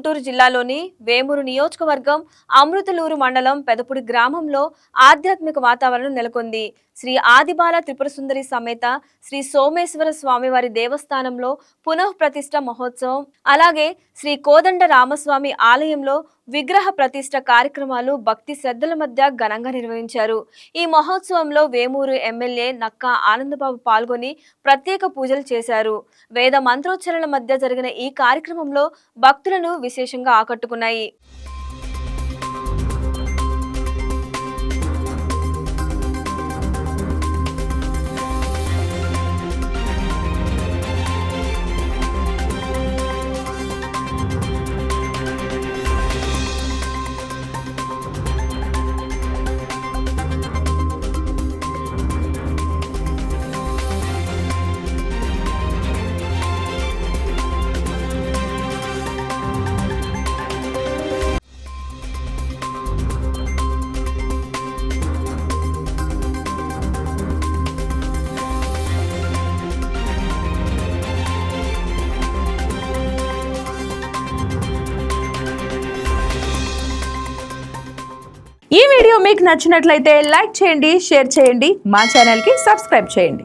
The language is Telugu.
గుంటూరు జిల్లాలోని వేమూరు నియోజకవర్గం అమృతలూరు మండలం పెదపుడి గ్రామంలో ఆధ్యాత్మిక వాతావరణం నెలకొంది. శ్రీ ఆదిబాల త్రిపుర సుందరి సమేత శ్రీ సోమేశ్వర స్వామివారి దేవస్థానంలో పునః ప్రతిష్ఠ మహోత్సవం, అలాగే శ్రీ కోదండ రామస్వామి ఆలయంలో విగ్రహ ప్రతిష్ఠ కార్యక్రమాలు భక్తి శ్రద్ధల మధ్య ఘనంగా నిర్వహించారు. ఈ మహోత్సవంలో వేమూరు ఎమ్మెల్యే నక్కా ఆనందబాబు పాల్గొని ప్రత్యేక పూజలు చేశారు. వేద మంత్రోచ్చరణల మధ్య జరిగిన ఈ కార్యక్రమంలో భక్తులను విశేషంగా ఆకట్టుకున్నాయి. ఈ వీడియో మీకు నచ్చినట్లయితే లైక్ చేయండి, షేర్ చేయండి, మా ఛానల్కి సబ్స్క్రైబ్ చేయండి.